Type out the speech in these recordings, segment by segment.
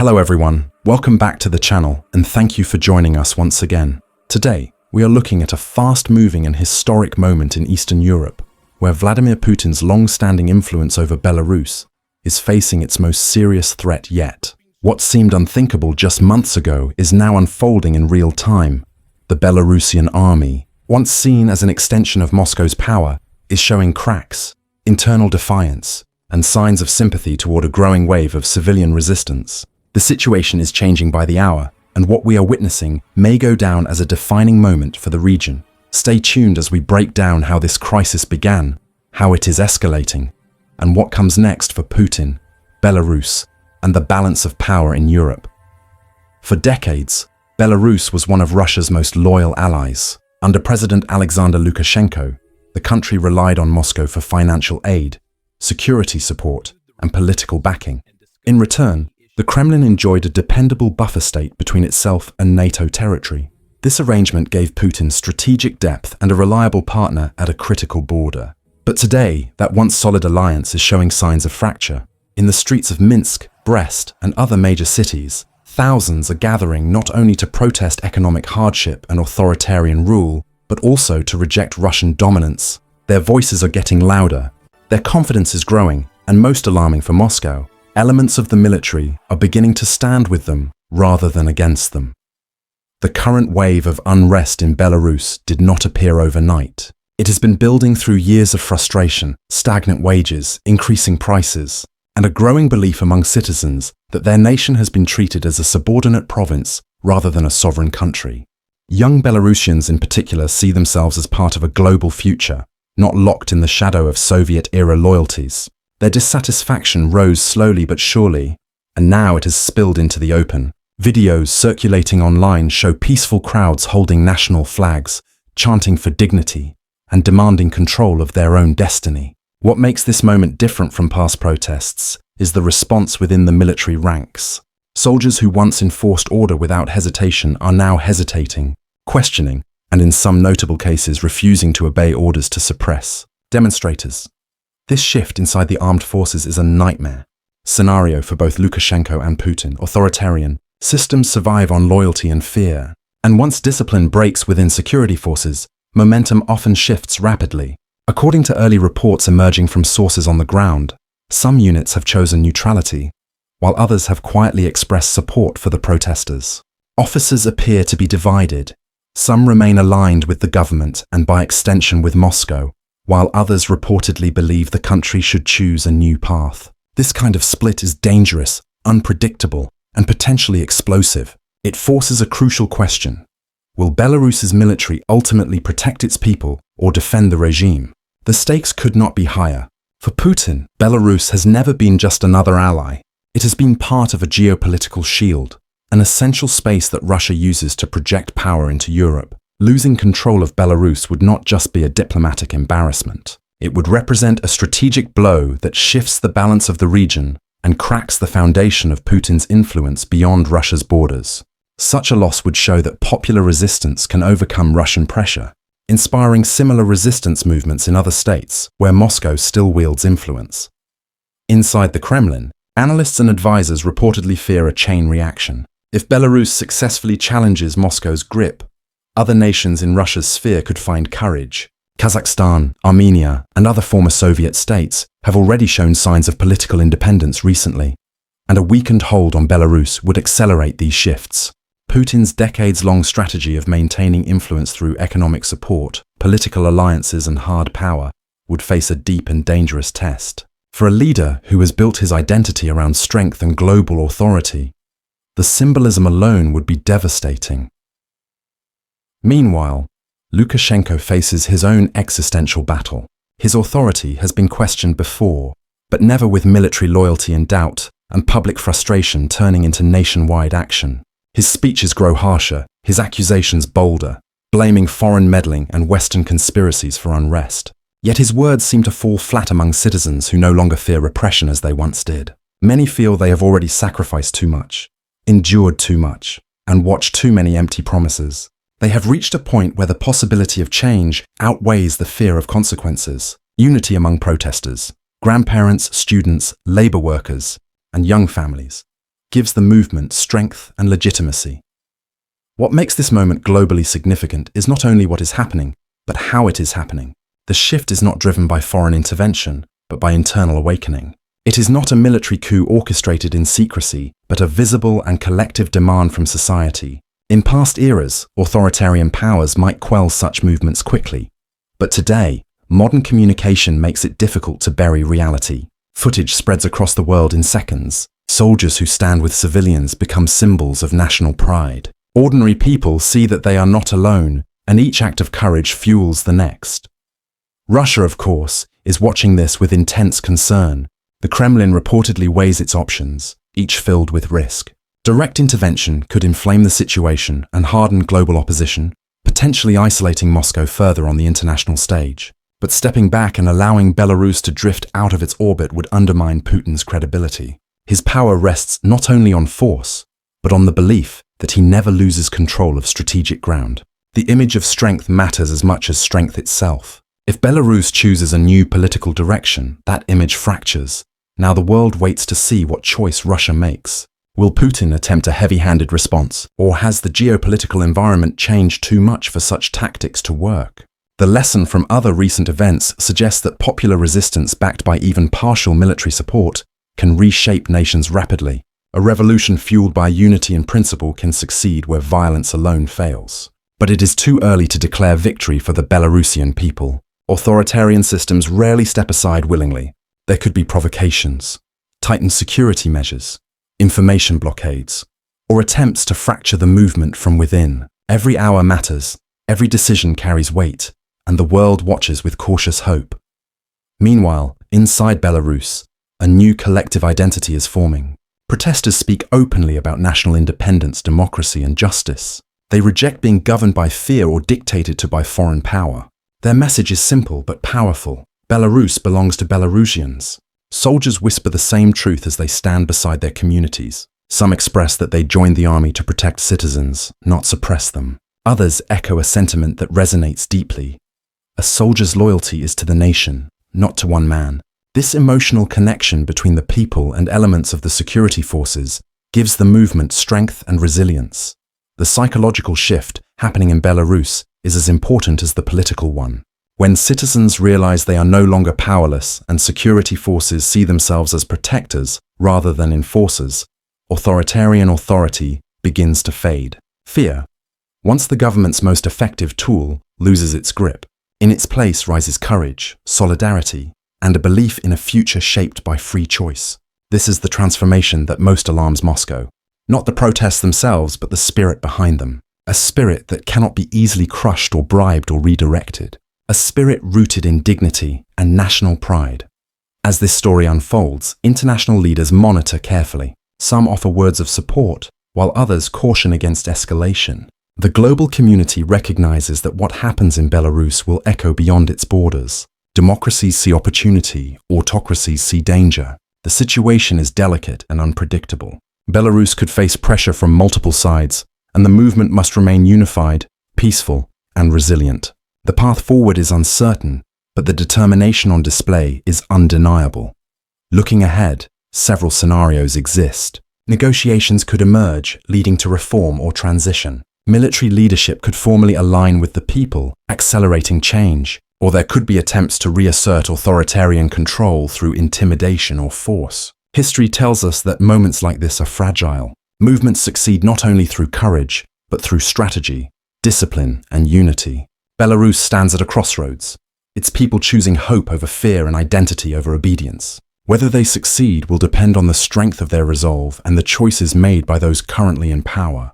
Hello everyone, welcome back to the channel and thank you for joining us once again. Today, we are looking at a fast-moving and historic moment in Eastern Europe, where Vladimir Putin's long-standing influence over Belarus is facing its most serious threat yet. What seemed unthinkable just months ago is now unfolding in real time. The Belarusian army, once seen as an extension of Moscow's power, is showing cracks, internal defiance, and signs of sympathy toward a growing wave of civilian resistance. The situation is changing by the hour, and what we are witnessing may go down as a defining moment for the region. Stay tuned as we break down how this crisis began, how it is escalating, and what comes next for Putin, Belarus, and the balance of power in Europe. For decades, Belarus was one of Russia's most loyal allies. Under President Alexander Lukashenko, the country relied on Moscow for financial aid, security support, and political backing. In return, the Kremlin enjoyed a dependable buffer state between itself and NATO territory. This arrangement gave Putin strategic depth and a reliable partner at a critical border. But today, that once solid alliance is showing signs of fracture. In the streets of Minsk, Brest, and other major cities, thousands are gathering not only to protest economic hardship and authoritarian rule, but also to reject Russian dominance. Their voices are getting louder, their confidence is growing, and most alarming for Moscow, elements of the military are beginning to stand with them rather than against them. The current wave of unrest in Belarus did not appear overnight. It has been building through years of frustration, stagnant wages, increasing prices, and a growing belief among citizens that their nation has been treated as a subordinate province rather than a sovereign country. Young Belarusians in particular see themselves as part of a global future, not locked in the shadow of Soviet-era loyalties. Their dissatisfaction rose slowly but surely, and now it has spilled into the open. Videos circulating online show peaceful crowds holding national flags, chanting for dignity, and demanding control of their own destiny. What makes this moment different from past protests is the response within the military ranks. Soldiers who once enforced order without hesitation are now hesitating, questioning, and in some notable cases refusing to obey orders to suppress demonstrators. This shift inside the armed forces is a nightmare scenario for both Lukashenko and Putin. Authoritarian systems survive on loyalty and fear, and once discipline breaks within security forces, momentum often shifts rapidly. According to early reports emerging from sources on the ground, some units have chosen neutrality, while others have quietly expressed support for the protesters. Officers appear to be divided. Some remain aligned with the government and by extension with Moscow, while others reportedly believe the country should choose a new path. This kind of split is dangerous, unpredictable, and potentially explosive. It forces a crucial question. Will Belarus's military ultimately protect its people or defend the regime? The stakes could not be higher. For Putin, Belarus has never been just another ally. It has been part of a geopolitical shield, an essential space that Russia uses to project power into Europe. Losing control of Belarus would not just be a diplomatic embarrassment. It would represent a strategic blow that shifts the balance of the region and cracks the foundation of Putin's influence beyond Russia's borders. Such a loss would show that popular resistance can overcome Russian pressure, inspiring similar resistance movements in other states where Moscow still wields influence. Inside the Kremlin, analysts and advisors reportedly fear a chain reaction. If Belarus successfully challenges Moscow's grip, other nations in Russia's sphere could find courage. Kazakhstan, Armenia, and other former Soviet states have already shown signs of political independence recently, and a weakened hold on Belarus would accelerate these shifts. Putin's decades-long strategy of maintaining influence through economic support, political alliances, and hard power would face a deep and dangerous test. For a leader who has built his identity around strength and global authority, the symbolism alone would be devastating. Meanwhile, Lukashenko faces his own existential battle. His authority has been questioned before, but never with military loyalty in doubt and public frustration turning into nationwide action. His speeches grow harsher, his accusations bolder, blaming foreign meddling and Western conspiracies for unrest. Yet his words seem to fall flat among citizens who no longer fear repression as they once did. Many feel they have already sacrificed too much, endured too much, and watched too many empty promises. They have reached a point where the possibility of change outweighs the fear of consequences. Unity among protesters, grandparents, students, labor workers, and young families gives the movement strength and legitimacy. What makes this moment globally significant is not only what is happening, but how it is happening. The shift is not driven by foreign intervention, but by internal awakening. It is not a military coup orchestrated in secrecy, but a visible and collective demand from society. In past eras, authoritarian powers might quell such movements quickly. But today, modern communication makes it difficult to bury reality. Footage spreads across the world in seconds. Soldiers who stand with civilians become symbols of national pride. Ordinary people see that they are not alone, and each act of courage fuels the next. Russia, of course, is watching this with intense concern. The Kremlin reportedly weighs its options, each filled with risk. Direct intervention could inflame the situation and harden global opposition, potentially isolating Moscow further on the international stage. But stepping back and allowing Belarus to drift out of its orbit would undermine Putin's credibility. His power rests not only on force, but on the belief that he never loses control of strategic ground. The image of strength matters as much as strength itself. If Belarus chooses a new political direction, that image fractures. Now the world waits to see what choice Russia makes. Will Putin attempt a heavy-handed response, or has the geopolitical environment changed too much for such tactics to work? The lesson from other recent events suggests that popular resistance backed by even partial military support can reshape nations rapidly. A revolution fueled by unity and principle can succeed where violence alone fails. But it is too early to declare victory for the Belarusian people. Authoritarian systems rarely step aside willingly. There could be provocations, tightened security measures, information blockades, or attempts to fracture the movement from within. Every hour matters, every decision carries weight, and the world watches with cautious hope. Meanwhile, inside Belarus, a new collective identity is forming. Protesters speak openly about national independence, democracy, and justice. They reject being governed by fear or dictated to by foreign power. Their message is simple but powerful. Belarus belongs to Belarusians. Soldiers whisper the same truth as they stand beside their communities. Some express that they joined the army to protect citizens, not suppress them. Others echo a sentiment that resonates deeply. A soldier's loyalty is to the nation, not to one man. This emotional connection between the people and elements of the security forces gives the movement strength and resilience. The psychological shift happening in Belarus is as important as the political one. When citizens realize they are no longer powerless and security forces see themselves as protectors rather than enforcers, authoritarian authority begins to fade. Fear, once the government's most effective tool, loses its grip. In its place rises courage, solidarity, and a belief in a future shaped by free choice. This is the transformation that most alarms Moscow. Not the protests themselves, but the spirit behind them. A spirit that cannot be easily crushed or bribed or redirected. A spirit rooted in dignity and national pride. As this story unfolds, international leaders monitor carefully. Some offer words of support, while others caution against escalation. The global community recognizes that what happens in Belarus will echo beyond its borders. Democracies see opportunity, autocracies see danger. The situation is delicate and unpredictable. Belarus could face pressure from multiple sides, and the movement must remain unified, peaceful, and resilient. The path forward is uncertain, but the determination on display is undeniable. Looking ahead, several scenarios exist. Negotiations could emerge, leading to reform or transition. Military leadership could formally align with the people, accelerating change, or there could be attempts to reassert authoritarian control through intimidation or force. History tells us that moments like this are fragile. Movements succeed not only through courage, but through strategy, discipline, and unity. Belarus stands at a crossroads, its people choosing hope over fear and identity over obedience. Whether they succeed will depend on the strength of their resolve and the choices made by those currently in power.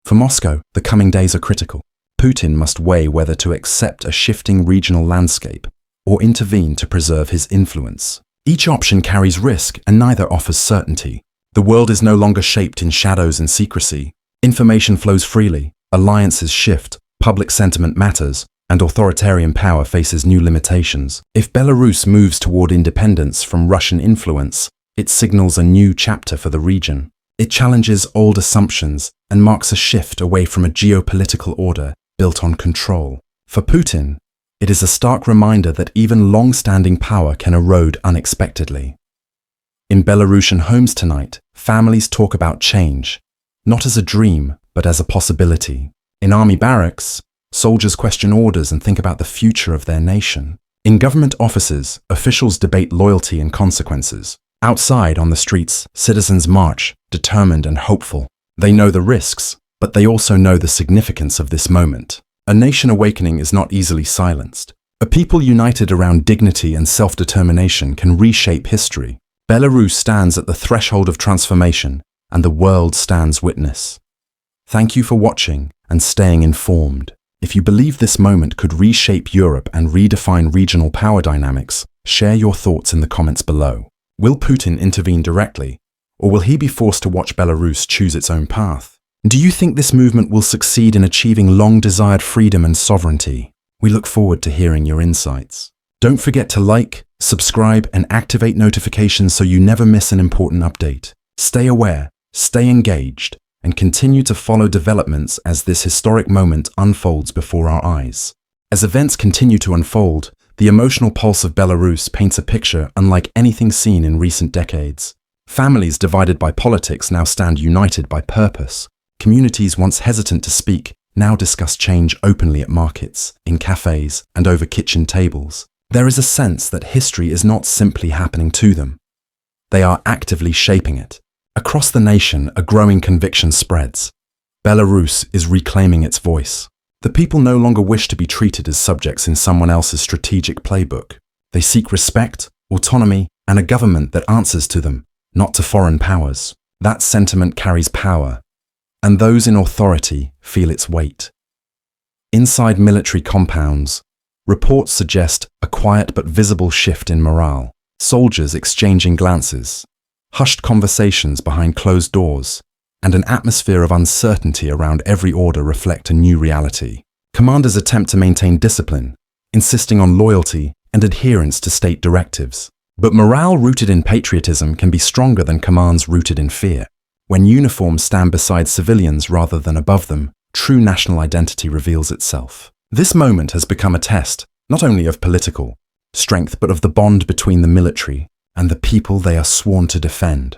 For Moscow, the coming days are critical. Putin must weigh whether to accept a shifting regional landscape or intervene to preserve his influence. Each option carries risk and neither offers certainty. The world is no longer shaped in shadows and secrecy. Information flows freely, alliances shift, public sentiment matters, and authoritarian power faces new limitations. If Belarus moves toward independence from Russian influence, it signals a new chapter for the region. It challenges old assumptions and marks a shift away from a geopolitical order built on control. For Putin, it is a stark reminder that even long-standing power can erode unexpectedly. In Belarusian homes tonight, families talk about change, not as a dream, but as a possibility. In army barracks, soldiers question orders and think about the future of their nation. In government offices, officials debate loyalty and consequences. Outside, on the streets, citizens march, determined and hopeful. They know the risks, but they also know the significance of this moment. A nation awakening is not easily silenced. A people united around dignity and self-determination can reshape history. Belarus stands at the threshold of transformation, and the world stands witness. Thank you for watching and staying informed. If you believe this moment could reshape Europe and redefine regional power dynamics, share your thoughts in the comments below. Will Putin intervene directly, or will he be forced to watch Belarus choose its own path? Do you think this movement will succeed in achieving long-desired freedom and sovereignty? We look forward to hearing your insights. Don't forget to like, subscribe, and activate notifications so you never miss an important update. Stay aware, stay engaged, and continue to follow developments as this historic moment unfolds before our eyes. As events continue to unfold, the emotional pulse of Belarus paints a picture unlike anything seen in recent decades. Families divided by politics now stand united by purpose. Communities once hesitant to speak now discuss change openly at markets, in cafes, and over kitchen tables. There is a sense that history is not simply happening to them. They are actively shaping it. Across the nation, a growing conviction spreads. Belarus is reclaiming its voice. The people no longer wish to be treated as subjects in someone else's strategic playbook. They seek respect, autonomy, and a government that answers to them, not to foreign powers. That sentiment carries power, and those in authority feel its weight. Inside military compounds, reports suggest a quiet but visible shift in morale. Soldiers exchanging glances, hushed conversations behind closed doors, and an atmosphere of uncertainty around every order reflect a new reality. Commanders attempt to maintain discipline, insisting on loyalty and adherence to state directives. But morale rooted in patriotism can be stronger than commands rooted in fear. When uniforms stand beside civilians rather than above them, true national identity reveals itself. This moment has become a test, not only of political strength, but of the bond between the military and the people they are sworn to defend.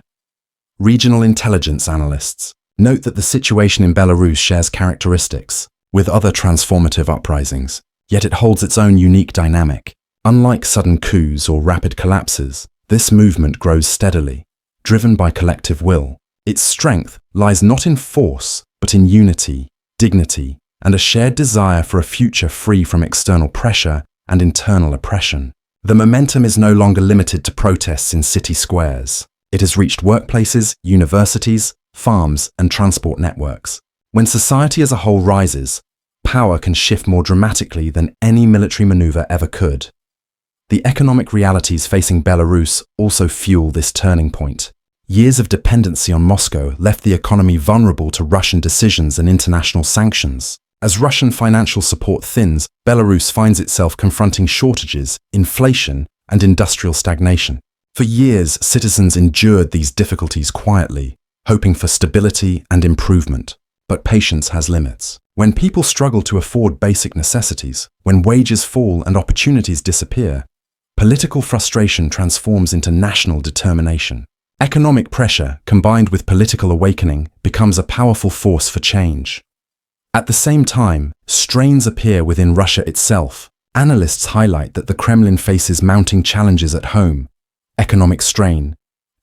Regional intelligence analysts note that the situation in Belarus shares characteristics with other transformative uprisings, yet it holds its own unique dynamic. Unlike sudden coups or rapid collapses, this movement grows steadily, driven by collective will. Its strength lies not in force, but in unity, dignity, and a shared desire for a future free from external pressure and internal oppression. The momentum is no longer limited to protests in city squares. It has reached workplaces, universities, farms, and transport networks. When society as a whole rises, power can shift more dramatically than any military maneuver ever could. The economic realities facing Belarus also fuel this turning point. Years of dependency on Moscow left the economy vulnerable to Russian decisions and international sanctions. As Russian financial support thins, Belarus finds itself confronting shortages, inflation, and industrial stagnation. For years, citizens endured these difficulties quietly, hoping for stability and improvement. But patience has limits. When people struggle to afford basic necessities, when wages fall and opportunities disappear, political frustration transforms into national determination. Economic pressure, combined with political awakening, becomes a powerful force for change. At the same time, strains appear within Russia itself. Analysts highlight that the Kremlin faces mounting challenges at home: economic strain,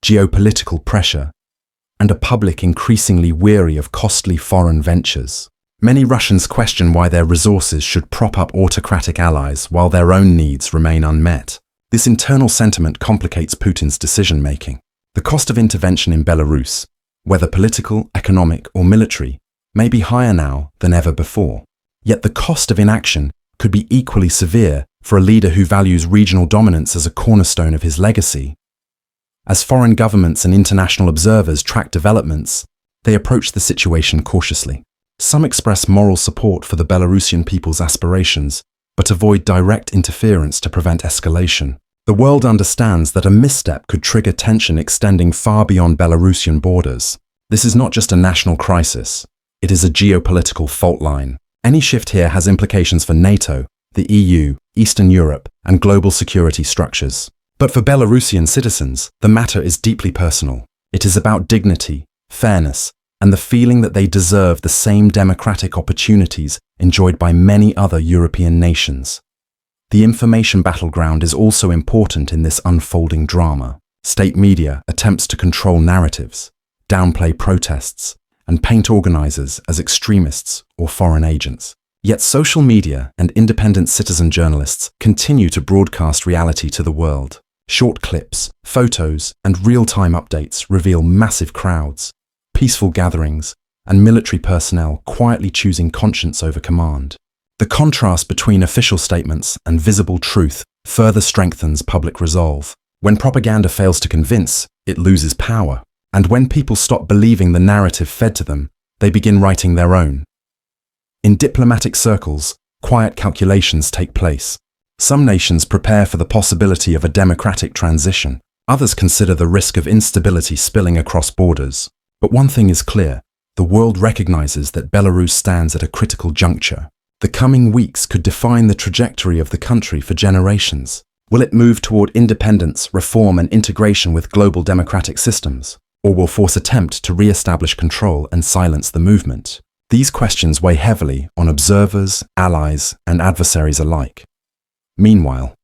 geopolitical pressure, and a public increasingly weary of costly foreign ventures. Many Russians question why their resources should prop up autocratic allies while their own needs remain unmet. This internal sentiment complicates Putin's decision-making. The cost of intervention in Belarus, whether political, economic, or military, may be higher now than ever before. Yet the cost of inaction could be equally severe for a leader who values regional dominance as a cornerstone of his legacy. As foreign governments and international observers track developments, they approach the situation cautiously. Some express moral support for the Belarusian people's aspirations, but avoid direct interference to prevent escalation. The world understands that a misstep could trigger tension extending far beyond Belarusian borders. This is not just a national crisis, it is a geopolitical fault line. Any shift here has implications for NATO, the EU, Eastern Europe, and global security structures. But for Belarusian citizens, the matter is deeply personal. It is about dignity, fairness, and the feeling that they deserve the same democratic opportunities enjoyed by many other European nations. The information battleground is also important in this unfolding drama. State media attempts to control narratives, downplay protests, and paint organizers as extremists or foreign agents. Yet social media and independent citizen journalists continue to broadcast reality to the world. Short clips, photos, and real-time updates reveal massive crowds, peaceful gatherings, and military personnel quietly choosing conscience over command. The contrast between official statements and visible truth further strengthens public resolve. When propaganda fails to convince, it loses power. And when people stop believing the narrative fed to them, they begin writing their own. In diplomatic circles, quiet calculations take place. Some nations prepare for the possibility of a democratic transition. Others consider the risk of instability spilling across borders. But one thing is clear: the world recognizes that Belarus stands at a critical juncture. The coming weeks could define the trajectory of the country for generations. Will it move toward independence, reform, and integration with global democratic systems? Or will force attempt to re-establish control and silence the movement? These questions weigh heavily on observers, allies, and adversaries alike. Meanwhile,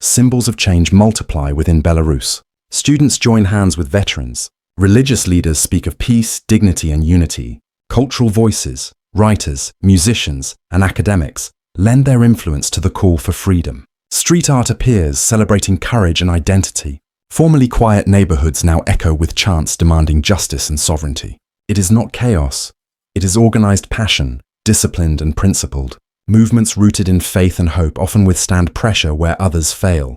symbols of change multiply within Belarus. Students join hands with veterans. Religious leaders speak of peace, dignity, and unity. Cultural voices, writers, musicians, and academics lend their influence to the call for freedom. Street art appears, celebrating courage and identity. Formerly quiet neighborhoods now echo with chants demanding justice and sovereignty. It is not chaos. It is organized passion, disciplined and principled. Movements rooted in faith and hope often withstand pressure where others fail.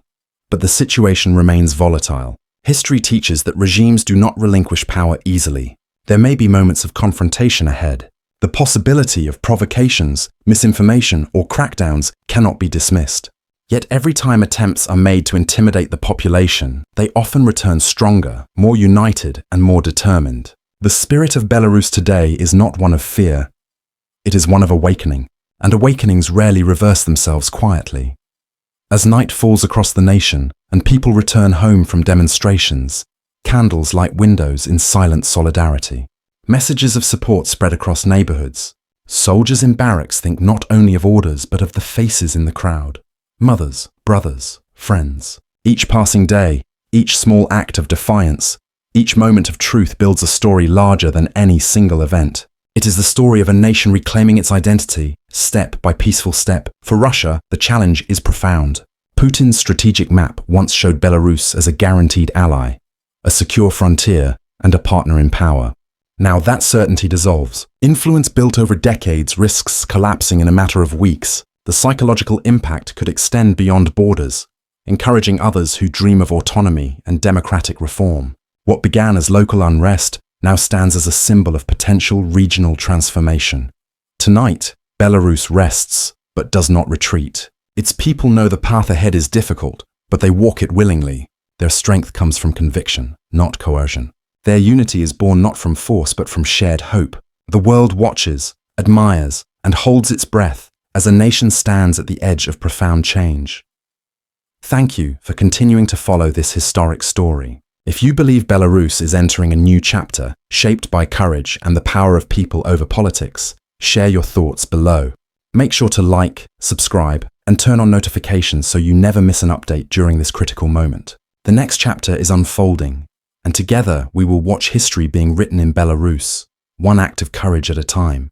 But the situation remains volatile. History teaches that regimes do not relinquish power easily. There may be moments of confrontation ahead. The possibility of provocations, misinformation, or crackdowns cannot be dismissed. Yet every time attempts are made to intimidate the population, they often return stronger, more united, and more determined. The spirit of Belarus today is not one of fear. It is one of awakening, and awakenings rarely reverse themselves quietly. As night falls across the nation and people return home from demonstrations, candles light windows in silent solidarity. Messages of support spread across neighborhoods. Soldiers in barracks think not only of orders but of the faces in the crowd. Mothers, brothers, friends. Each passing day, each small act of defiance, each moment of truth builds a story larger than any single event. It is the story of a nation reclaiming its identity, step by peaceful step. For Russia, the challenge is profound. Putin's strategic map once showed Belarus as a guaranteed ally, a secure frontier, and a partner in power. Now that certainty dissolves. Influence built over decades risks collapsing in a matter of weeks. The psychological impact could extend beyond borders, encouraging others who dream of autonomy and democratic reform. What began as local unrest now stands as a symbol of potential regional transformation. Tonight, Belarus rests, but does not retreat. Its people know the path ahead is difficult, but they walk it willingly. Their strength comes from conviction, not coercion. Their unity is born not from force, but from shared hope. The world watches, admires, and holds its breath as a nation stands at the edge of profound change. Thank you for continuing to follow this historic story. If you believe Belarus is entering a new chapter, shaped by courage and the power of people over politics, share your thoughts below. Make sure to like, subscribe, and turn on notifications so you never miss an update during this critical moment. The next chapter is unfolding, and together we will watch history being written in Belarus, one act of courage at a time.